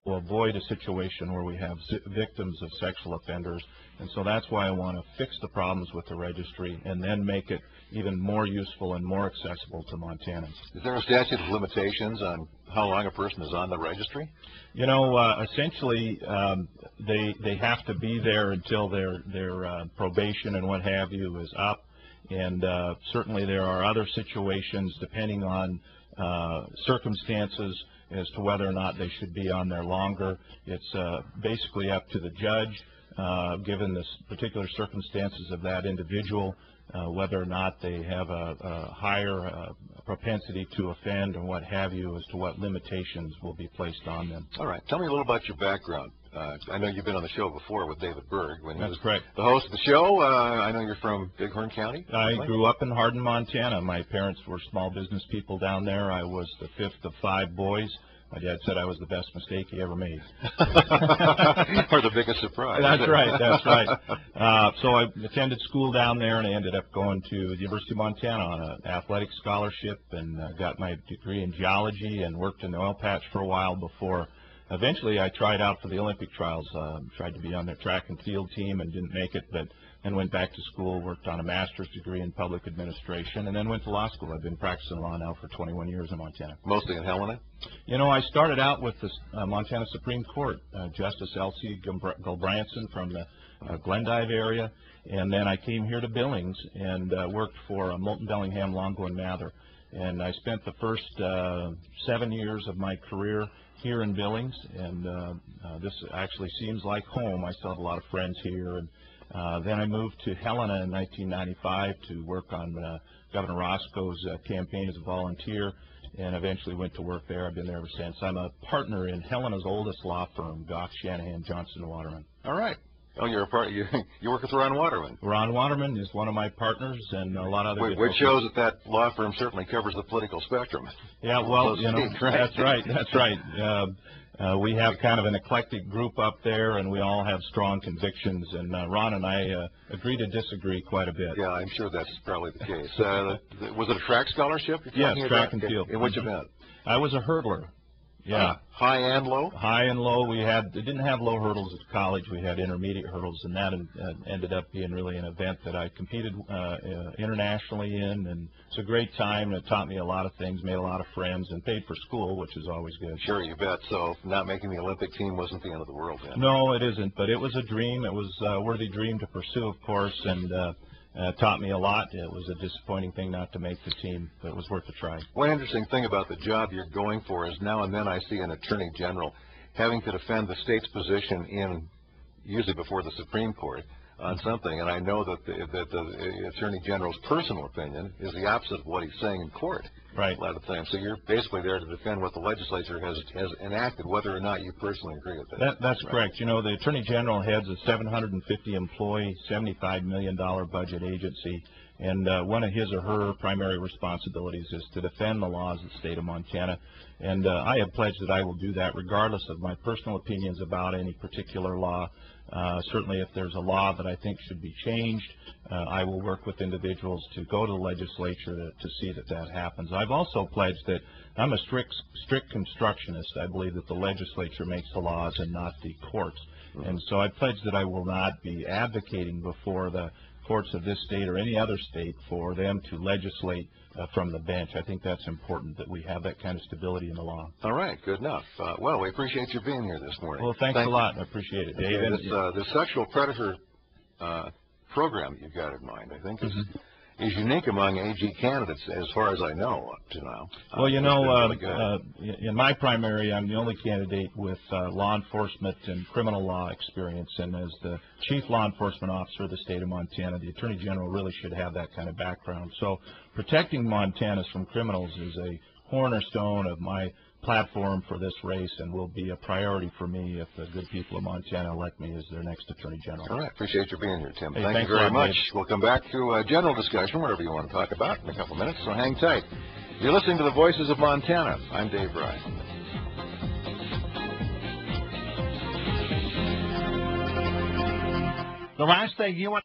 will avoid a situation where we have victims of sexual offenders. And so that's why I want to fix the problems with the registry and then make it even more useful and more accessible to Montanans. Is there a statute of limitations on how long a person is on the registry? You know, essentially, they have to be there until their probation and what have you is up. And certainly there are other situations, depending on circumstances, as to whether or not they should be on there longer. It's basically up to the judge, given the particular circumstances of that individual, whether or not they have a higher propensity to offend or what have you, as to what limitations will be placed on them. All right. Tell me a little about your background. I know you've been on the show before with David Berg. That's correct. The host of the show. I know you're from Bighorn County. I grew up in Hardin, Montana. My parents were small business people down there. I was the fifth of 5 boys. My dad said I was the best mistake he ever made. Or the biggest surprise. That's right. That's right. So I attended school down there, and I ended up going to the University of Montana on an athletic scholarship, and got my degree in geology and worked in the oil patch for a while before eventually I tried out for the Olympic trials. Tried to be on their track and field team and didn't make it, but then went back to school, worked on a master's degree in public administration, and then went to law school. I've been practicing law now for 21 years in Montana. Mostly in Helena? You know, I started out with the Montana Supreme Court, Justice Elsie Gulbranson from the Glendive area, and then I came here to Billings and worked for Moulton Bellingham, Longo and Mather. And I spent the first 7 years of my career here in Billings, and this actually seems like home. I still have a lot of friends here. And then I moved to Helena in 1995 to work on Governor Roscoe's campaign as a volunteer, and eventually went to work there. I've been there ever since. I'm a partner in Helena's oldest law firm, Goff, Shanahan, Johnson & Waterman. All right. Oh, you're a part. You work with Ron Waterman. Ron Waterman is one of my partners, and a lot of other. Which shows that law firm certainly covers the political spectrum. Yeah, well, you know, that's right. That's right. We have kind of an eclectic group up there, and we all have strong convictions. And Ron and I agree to disagree quite a bit. Yeah, I'm sure that's probably the case. Was it a track scholarship? Yes, track and field. In which event? I was a hurdler. Yeah. High and low? High and low. We didn't have low hurdles at college. We had intermediate hurdles, and that ended up being really an event that I competed internationally in, and it's a great time. It taught me a lot of things, made a lot of friends, and paid for school, which is always good. Sure, you bet. So not making the Olympic team wasn't the end of the world then? No, it isn't, but it was a dream. It was a worthy dream to pursue, of course, and taught me a lot. It was a disappointing thing not to make the team, but it was worth a try. One interesting thing about the job you're going for is now and then I see an attorney general having to defend the state's position usually before the Supreme Court on something, and I know that the attorney general's personal opinion is the opposite of what he's saying in court. Right. A lot of times. So you're basically there to defend what the legislature has enacted, whether or not you personally agree with it. That's right. Correct. You know, the Attorney General heads a 750-employee, $75 million budget agency, and one of his or her primary responsibilities is to defend the laws of the state of Montana. And I have pledged that I will do that regardless of my personal opinions about any particular law. Certainly if there's a law that I think should be changed, I will work with individuals to go to the legislature to see that happens. I've also pledged that I'm a strict constructionist. I believe that the legislature makes the laws and not the courts. And so I pledged that I will not be advocating before the courts of this state or any other state for them to legislate from the bench. I think that's important, that we have that kind of stability in the law. All right, good enough. Well, we appreciate you being here this morning. Well, thanks a lot. I appreciate it, Dave. This sexual predator program that you've got in mind, I think, is unique among AG candidates as far as I know up to now. Well, you know, in my primary, I'm the only candidate with law enforcement and criminal law experience, and as the chief law enforcement officer of the state of Montana, the Attorney General really should have that kind of background. So protecting Montanans from criminals is a cornerstone of my platform for this race, and will be a priority for me if the good people of Montana elect me as their next Attorney General. All right. Appreciate you being here, Tim. Hey, Thank you very much. We'll come back to a general discussion, whatever you want to talk about, in a couple minutes, so hang tight. You're listening to the Voices of Montana. I'm Dave Ryan. The last thing you want